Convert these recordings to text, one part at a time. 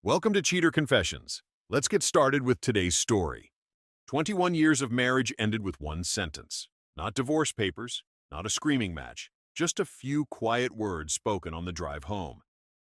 Welcome to Cheater Confessions. Let's get started with today's story. 21 years of marriage ended with one sentence. Not divorce papers, not a screaming match, just a few quiet words spoken on the drive home.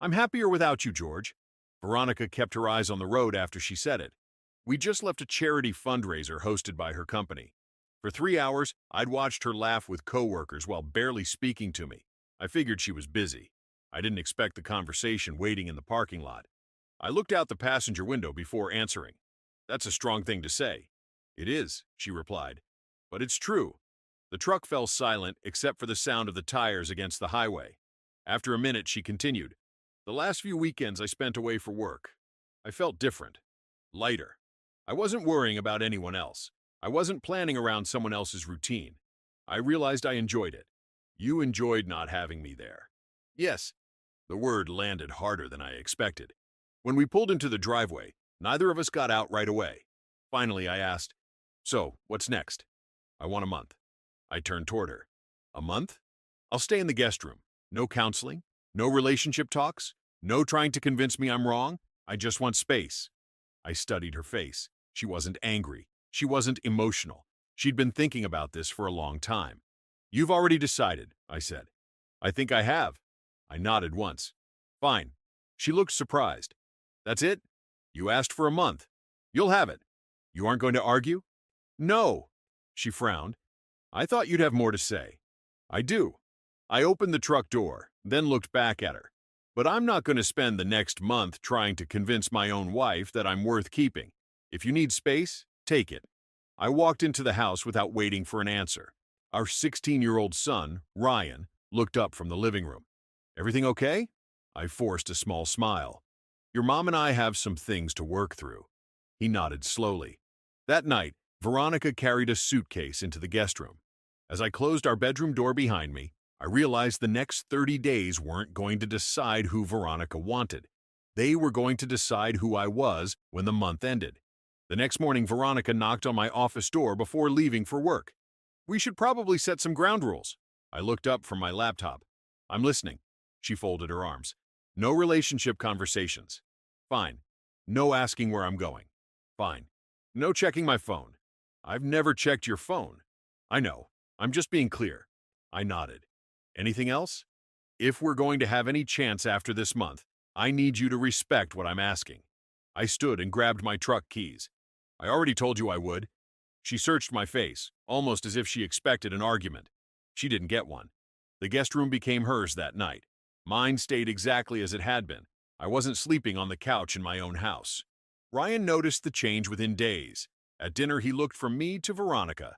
"I'm happier without you, George." Veronica kept her eyes on the road after she said it. We just left a charity fundraiser hosted by her company. For 3 hours, I'd watched her laugh with coworkers while barely speaking to me. I figured she was busy. I didn't expect the conversation waiting in the parking lot. I looked out the passenger window before answering. "That's a strong thing to say." "It is," she replied. "But it's true." The truck fell silent except for the sound of the tires against the highway. After a minute, she continued. "The last few weekends I spent away for work. I felt different. Lighter. I wasn't worrying about anyone else. I wasn't planning around someone else's routine. I realized I enjoyed it. You enjoyed not having me there." "Yes." The word landed harder than I expected. When we pulled into the driveway, neither of us got out right away. Finally, I asked, "So, what's next?" "I want a month." I turned toward her. "A month?" "I'll stay in the guest room. No counseling, no relationship talks, no trying to convince me I'm wrong. I just want space." I studied her face. She wasn't angry. She wasn't emotional. She'd been thinking about this for a long time. "You've already decided," I said. "I think I have." I nodded once. "Fine." She looked surprised. "That's it? You asked for a month. You'll have it. You aren't going to argue?" "No." She frowned. "I thought you'd have more to say." "I do." I opened the truck door, then looked back at her. "But I'm not going to spend the next month trying to convince my own wife that I'm worth keeping. If you need space, take it." I walked into the house without waiting for an answer. Our 16-year-old son, Ryan, looked up from the living room. "Everything okay?" I forced a small smile. "Your mom and I have some things to work through." He nodded slowly. That night, Veronica carried a suitcase into the guest room. As I closed our bedroom door behind me, I realized the next 30 days weren't going to decide who Veronica wanted. They were going to decide who I was when the month ended. The next morning, Veronica knocked on my office door before leaving for work. "We should probably set some ground rules." I looked up from my laptop. "I'm listening." She folded her arms. "No relationship conversations." "Fine." "No asking where I'm going." "Fine." "No checking my phone." "I've never checked your phone." "I know. I'm just being clear." I nodded. "Anything else?" "If we're going to have any chance after this month, I need you to respect what I'm asking." I stood and grabbed my truck keys. "I already told you I would." She searched my face, almost as if she expected an argument. She didn't get one. The guest room became hers that night. Mine stayed exactly as it had been. I wasn't sleeping on the couch in my own house. Ryan noticed the change within days. At dinner, he looked from me to Veronica.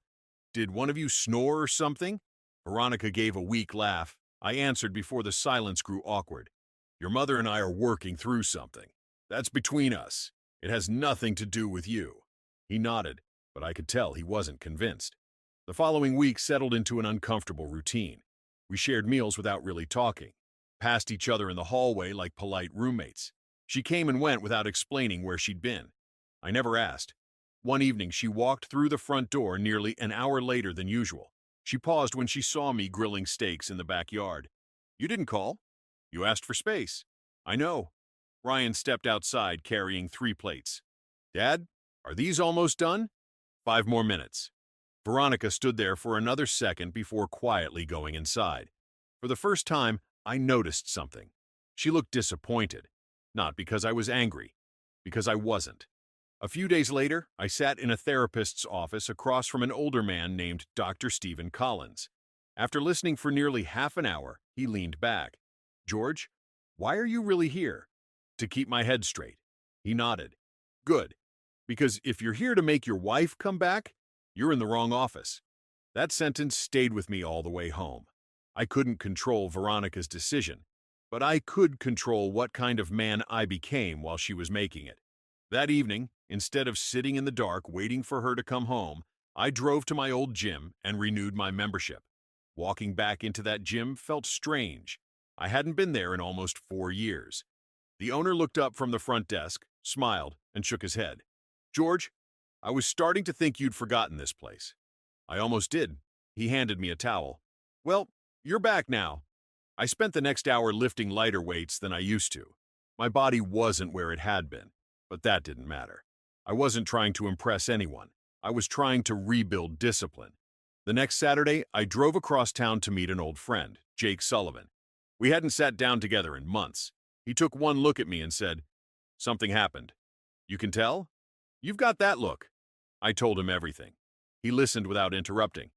"Did one of you snore or something?" Veronica gave a weak laugh. I answered before the silence grew awkward. "Your mother and I are working through something. That's between us. It has nothing to do with you." He nodded, but I could tell he wasn't convinced. The following week settled into an uncomfortable routine. We shared meals without really talking, passed each other in the hallway like polite roommates. She came and went without explaining where she'd been. I never asked. One evening, she walked through the front door nearly an hour later than usual. She paused when she saw me grilling steaks in the backyard. "You didn't call. You asked for space." "I know." Ryan stepped outside carrying 3 plates. "Dad, are these almost done?" "5 more minutes." Veronica stood there for another second before quietly going inside. For the first time, I noticed something. She looked disappointed. Not because I was angry, because I wasn't. A few days later, I sat in a therapist's office across from an older man named Dr. Stephen Collins. After listening for nearly half an hour, he leaned back. "George, why are you really here?" "To keep my head straight." He nodded. "Good. Because if you're here to make your wife come back, you're in the wrong office." That sentence stayed with me all the way home. I couldn't control Veronica's decision, but I could control what kind of man I became while she was making it. That evening, instead of sitting in the dark waiting for her to come home, I drove to my old gym and renewed my membership. Walking back into that gym felt strange. I hadn't been there in almost 4 years. The owner looked up from the front desk, smiled, and shook his head. "George, I was starting to think you'd forgotten this place." "I almost did." He handed me a towel. "Well, you're back now." I spent the next hour lifting lighter weights than I used to. My body wasn't where it had been, but that didn't matter. I wasn't trying to impress anyone. I was trying to rebuild discipline. The next Saturday, I drove across town to meet an old friend, Jake Sullivan. We hadn't sat down together in months. He took one look at me and said, "Something happened. You can tell? You've got that look." I told him everything. He listened without interrupting.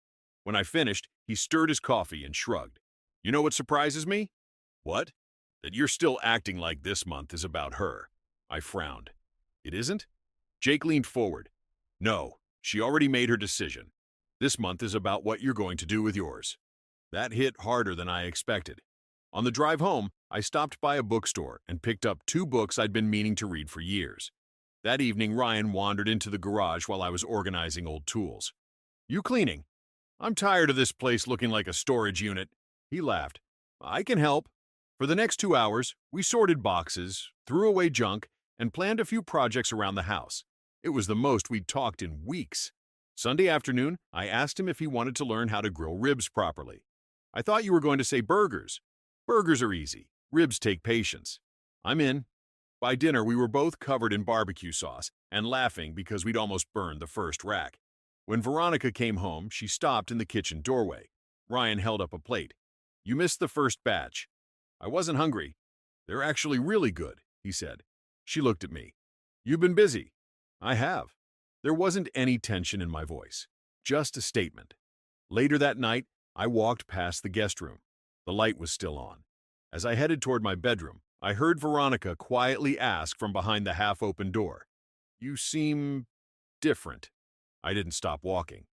When I finished, he stirred his coffee and shrugged. "You know what surprises me?" "What?" "That you're still acting like this month is about her." I frowned. "It isn't?" Jake leaned forward. "No, she already made her decision. This month is about what you're going to do with yours." That hit harder than I expected. On the drive home, I stopped by a bookstore and picked up 2 books I'd been meaning to read for years. That evening, Ryan wandered into the garage while I was organizing old tools. "You cleaning?" "I'm tired of this place looking like a storage unit." He laughed. "I can help." For the next 2 hours, we sorted boxes, threw away junk, and planned a few projects around the house. It was the most we'd talked in weeks. Sunday afternoon, I asked him if he wanted to learn how to grill ribs properly. "I thought you were going to say burgers." "Burgers are easy. Ribs take patience." "I'm in." By dinner, we were both covered in barbecue sauce and laughing because we'd almost burned the first rack. When Veronica came home, she stopped in the kitchen doorway. Ryan held up a plate. "You missed the first batch." I wasn't hungry. "They're actually really good," he said. She looked at me. "You've been busy." "I have." There wasn't any tension in my voice, just a statement. Later that night, I walked past the guest room. The light was still on. As I headed toward my bedroom, I heard Veronica quietly ask from behind the half-open door, "You seem different." I didn't stop walking.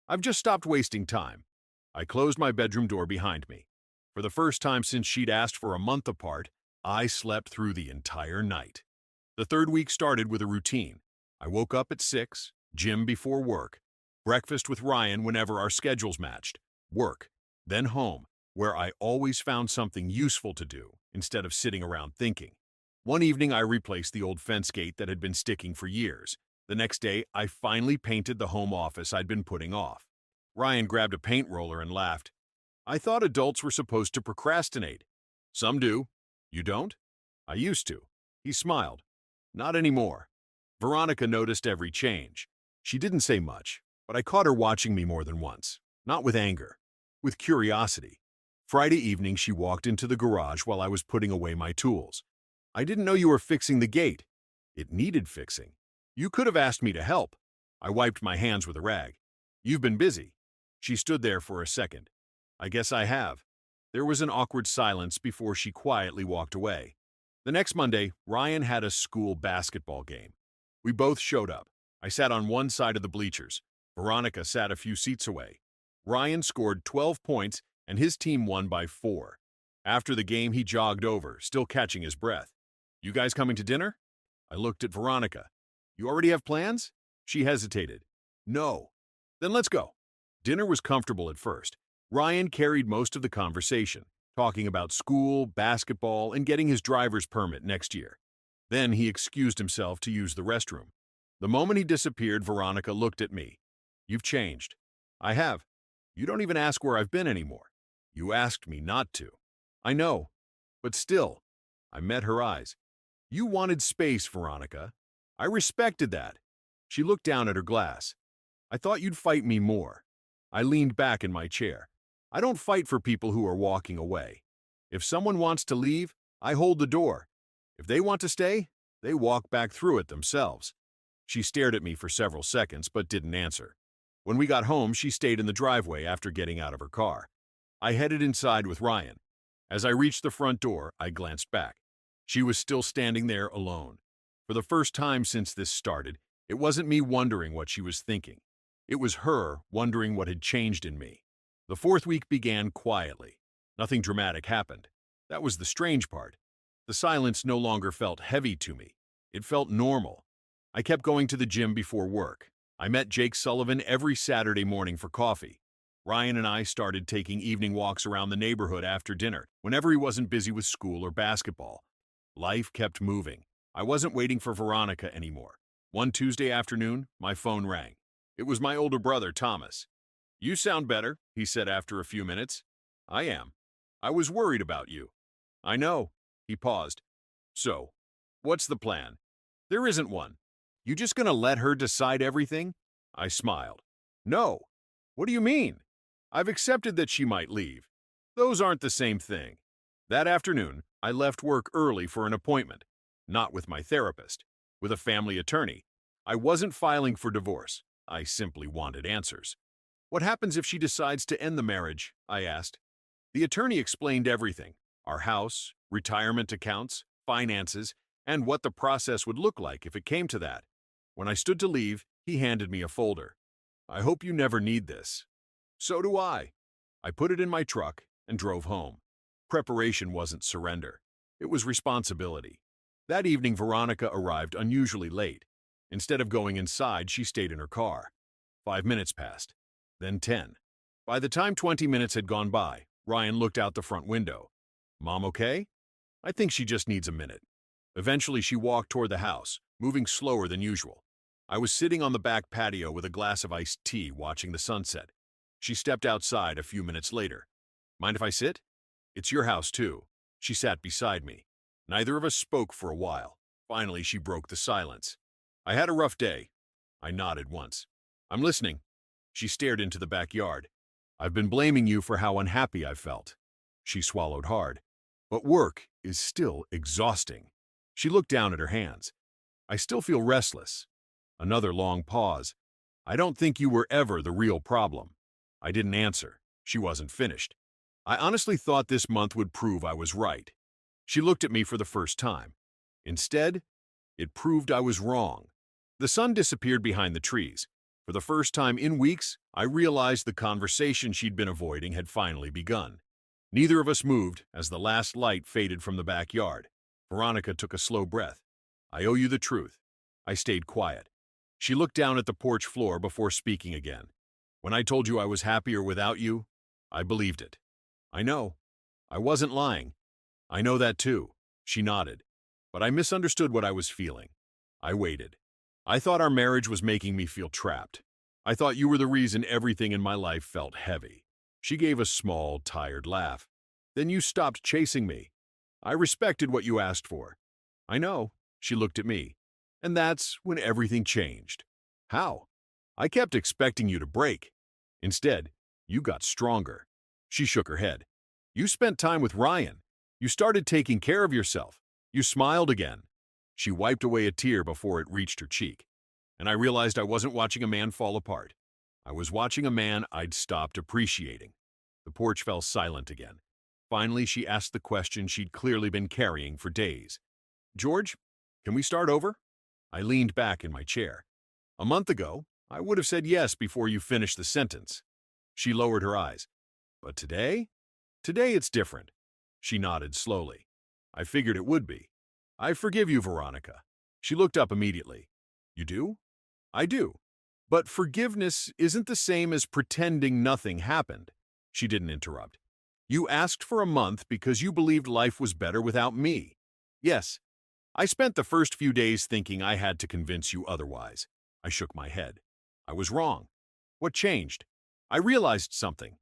"I've just stopped wasting time." I closed my bedroom door behind me. For the first time since she'd asked for a month apart, I slept through the entire night. The third week started with a routine. I woke up at 6, gym before work, breakfast with Ryan whenever our schedules matched, work, then home, where I always found something useful to do instead of sitting around thinking. One evening, I replaced the old fence gate that had been sticking for years. The next day, I finally painted the home office I'd been putting off. Ryan grabbed a paint roller and laughed. "I thought adults were supposed to procrastinate." "Some do." "You don't?" "I used to." He smiled. "Not anymore." Veronica noticed every change. She didn't say much, but I caught her watching me more than once. Not with anger, with curiosity. Friday evening, she walked into the garage while I was putting away my tools. "I didn't know you were fixing the gate." "It needed fixing." "You could have asked me to help." I wiped my hands with a rag. "You've been busy." She stood there for a second. "I guess I have." There was an awkward silence before she quietly walked away. The next Monday, Ryan had a school basketball game. We both showed up. I sat on one side of the bleachers. Veronica sat a few seats away. Ryan scored 12 points, and his team won by 4. After the game, he jogged over, still catching his breath. "You guys coming to dinner?" I looked at Veronica. "You already have plans?" She hesitated. "No." "Then let's go." Dinner was comfortable at first. Ryan carried most of the conversation, talking about school, basketball, and getting his driver's permit next year. Then he excused himself to use the restroom. The moment he disappeared, Veronica looked at me. "You've changed." "I have." "You don't even ask where I've been anymore." "You asked me not to." "I know. But still." I met her eyes. "You wanted space, Veronica. I respected that." She looked down at her glass. "I thought you'd fight me more." I leaned back in my chair. I don't fight for people who are walking away. If someone wants to leave, I hold the door. If they want to stay, they walk back through it themselves. She stared at me for several seconds but didn't answer. When we got home, she stayed in the driveway after getting out of her car. I headed inside with Ryan. As I reached the front door, I glanced back. She was still standing there alone. For the first time since this started, it wasn't me wondering what she was thinking. It was her wondering what had changed in me. The fourth week began quietly. Nothing dramatic happened. That was the strange part. The silence no longer felt heavy to me. It felt normal. I kept going to the gym before work. I met Jake Sullivan every Saturday morning for coffee. Ryan and I started taking evening walks around the neighborhood after dinner, whenever he wasn't busy with school or basketball. Life kept moving. I wasn't waiting for Veronica anymore. One Tuesday afternoon, my phone rang. It was my older brother, Thomas. "You sound better," he said after a few minutes. "I am. I was worried about you." "I know." He paused. "So, What's the plan? There isn't one. You just gonna let her decide everything? I smiled. No. What do you mean? I've accepted that she might leave. Those aren't the same thing. That afternoon, I left work early for an appointment. Not with my therapist, with a family attorney. I wasn't filing for divorce. I simply wanted answers. What happens if she decides to end the marriage? I asked. The attorney explained everything: our house, retirement accounts, finances, and what the process would look like if it came to that. When I stood to leave, he handed me a folder. I hope you never need this. So do I. I put it in my truck and drove home. Preparation wasn't surrender. It was responsibility. That evening, Veronica arrived unusually late. Instead of going inside, she stayed in her car. 5 minutes passed, then 10. By the time 20 minutes had gone by, Ryan looked out the front window. Mom okay? I think she just needs a minute. Eventually, she walked toward the house, moving slower than usual. I was sitting on the back patio with a glass of iced tea watching the sunset. She stepped outside a few minutes later. Mind if I sit? It's your house, too. She sat beside me. Neither of us spoke for a while. Finally, she broke the silence. I had a rough day. I nodded once. I'm listening. She stared into the backyard. I've been blaming you for how unhappy I felt. She swallowed hard. But work is still exhausting. She looked down at her hands. I still feel restless. Another long pause. I don't think you were ever the real problem. I didn't answer. She wasn't finished. I honestly thought this month would prove I was right. She looked at me for the first time. Instead, it proved I was wrong. The sun disappeared behind the trees. For the first time in weeks, I realized the conversation she'd been avoiding had finally begun. Neither of us moved as the last light faded from the backyard. Veronica took a slow breath. I owe you the truth. I stayed quiet. She looked down at the porch floor before speaking again. When I told you I was happier without you, I believed it. I know. I wasn't lying. I know that too. She nodded. But I misunderstood what I was feeling. I waited. I thought our marriage was making me feel trapped. I thought you were the reason everything in my life felt heavy. She gave a small, tired laugh. Then you stopped chasing me. I respected what you asked for. I know. She looked at me. And that's when everything changed. How? I kept expecting you to break. Instead, you got stronger. She shook her head. You spent time with Ryan. You started taking care of yourself. You smiled again. She wiped away a tear before it reached her cheek. And I realized I wasn't watching a man fall apart. I was watching a man I'd stopped appreciating. The porch fell silent again. Finally, she asked the question she'd clearly been carrying for days. George, can we start over? I leaned back in my chair. A month ago, I would have said yes before you finished the sentence. She lowered her eyes. But today? Today it's different. She nodded slowly. I figured it would be. I forgive you, Veronica. She looked up immediately. You do? I do. But forgiveness isn't the same as pretending nothing happened. She didn't interrupt. You asked for a month because you believed life was better without me. Yes. I spent the first few days thinking I had to convince you otherwise. I shook my head. I was wrong. What changed? I realized something.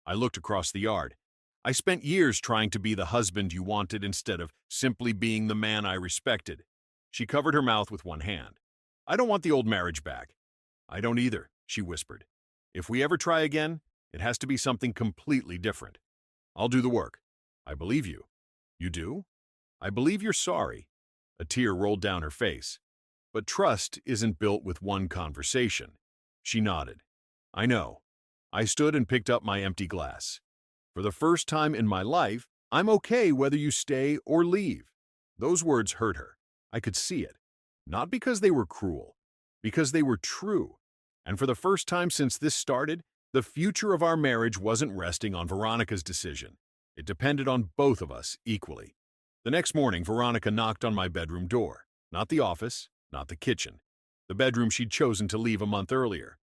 I looked across the yard. I spent years trying to be the husband you wanted instead of simply being the man I respected. She covered her mouth with one hand. I don't want the old marriage back. I don't either, she whispered. If we ever try again, it has to be something completely different. I'll do the work. I believe you. You do? I believe you're sorry. A tear rolled down her face. But trust isn't built with one conversation. She nodded. I know. I stood and picked up my empty glass. For the first time in my life, I'm okay whether you stay or leave. Those words hurt her. I could see it. Not because they were cruel, because they were true. And for the first time since this started, the future of our marriage wasn't resting on Veronica's decision. It depended on both of us equally. The next morning, Veronica knocked on my bedroom door. Not the office, not the kitchen. The bedroom she'd chosen to leave a month earlier.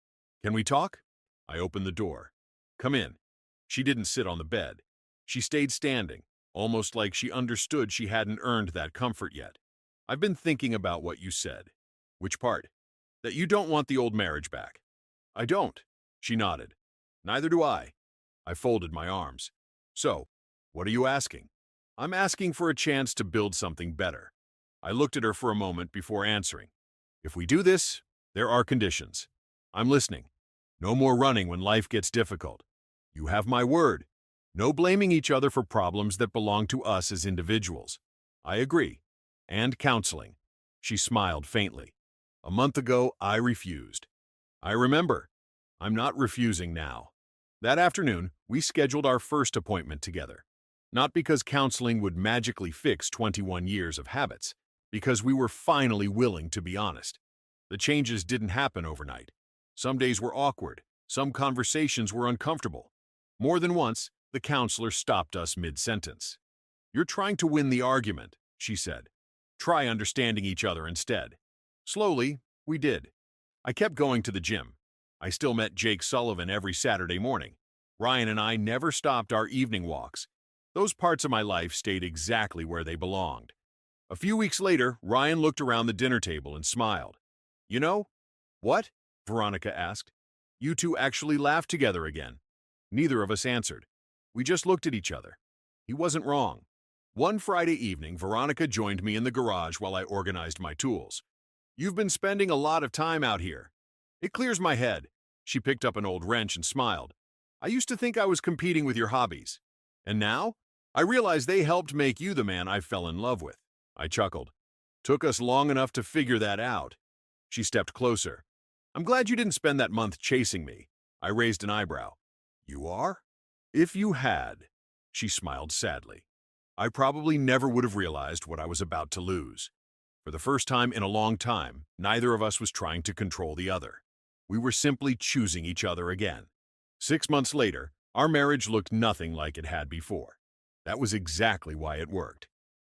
Can we talk? I opened the door. Come in. She didn't sit on the bed. She stayed standing, almost like she understood she hadn't earned that comfort yet. I've been thinking about what you said. Which part? That you don't want the old marriage back. I don't. She nodded. Neither do I. I folded my arms. So, what are you asking? I'm asking for a chance to build something better. I looked at her for a moment before answering. If we do this, there are conditions. I'm listening. No more running when life gets difficult. You have my word. No blaming each other for problems that belong to us as individuals. I agree. And counseling. She smiled faintly. A month ago, I refused. I remember. I'm not refusing now. That afternoon, we scheduled our first appointment together. Not because counseling would magically fix 21 years of habits, because we were finally willing to be honest. The changes didn't happen overnight. Some days were awkward. Some conversations were uncomfortable. More than once, the counselor stopped us mid-sentence. "You're trying to win the argument," she said. "Try understanding each other instead." Slowly, we did. I kept going to the gym. I still met Jake Sullivan every Saturday morning. Ryan and I never stopped our evening walks. Those parts of my life stayed exactly where they belonged. A few weeks later, Ryan looked around the dinner table and smiled. "You know what?" Veronica asked. "You two actually laughed together again." Neither of us answered. We just looked at each other. He wasn't wrong. One Friday evening, Veronica joined me in the garage while I organized my tools. "You've been spending a lot of time out here. It clears my head." She picked up an old wrench and smiled. "I used to think I was competing with your hobbies. And now, I realize they helped make you the man I fell in love with." I chuckled. "Took us long enough to figure that out." She stepped closer. "I'm glad you didn't spend that month chasing me." I raised an eyebrow. "You are?" "If you had," she smiled sadly, "I probably never would have realized what I was about to lose." For the first time in a long time, neither of us was trying to control the other. We were simply choosing each other again. 6 months later, our marriage looked nothing like it had before. That was exactly why it worked.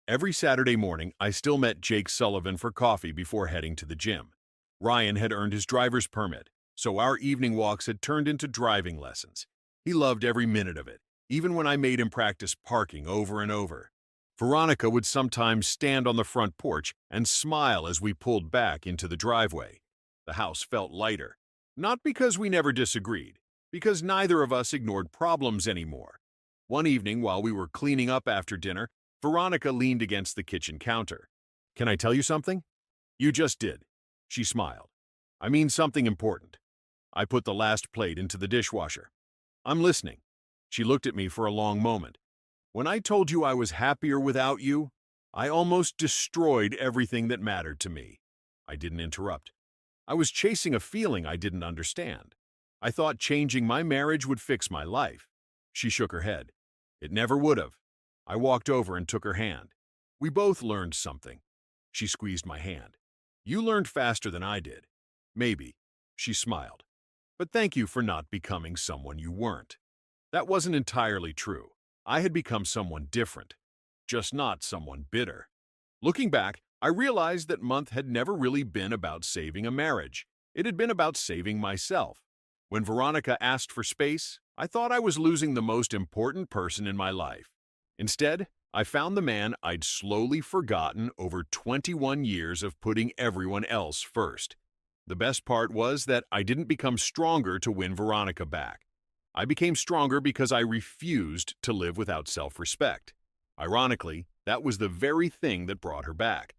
Every Saturday morning, I still met Jake Sullivan for coffee before heading to the gym. Ryan had earned his driver's permit, so our evening walks had turned into driving lessons. He loved every minute of it, even when I made him practice parking over and over. Veronica would sometimes stand on the front porch and smile as we pulled back into the driveway. The house felt lighter, not because we never disagreed, because neither of us ignored problems anymore. One evening, while we were cleaning up after dinner, Veronica leaned against the kitchen counter. "Can I tell you something?" "You just did." She smiled. "I mean something important." I put the last plate into the dishwasher. "I'm listening." She looked at me for a long moment. "When I told you I was happier without you, I almost destroyed everything that mattered to me." I didn't interrupt. I was chasing a feeling I didn't understand. I thought changing my marriage would fix my life. She shook her head. "It never would have." I walked over and took her hand. "We both learned something." She squeezed my hand. "You learned faster than I did." "Maybe." She smiled. "But thank you for not becoming someone you weren't." That wasn't entirely true. I had become someone different, just not someone bitter. Looking back, I realized that month had never really been about saving a marriage. It had been about saving myself. When Veronica asked for space, I thought I was losing the most important person in my life. Instead, I found the man I'd slowly forgotten over 21 years of putting everyone else first. The best part was that I didn't become stronger to win Veronica back. I became stronger because I refused to live without self-respect. Ironically, that was the very thing that brought her back.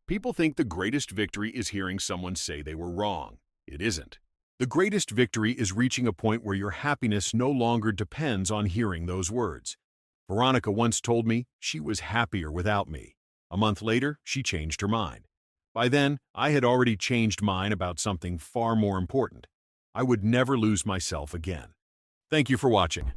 People think the greatest victory is hearing someone say they were wrong. It isn't. The greatest victory is reaching a point where your happiness no longer depends on hearing those words. Veronica once told me she was happier without me. A month later, she changed her mind. By then, I had already changed mine about something far more important. I would never lose myself again. Thank you for watching.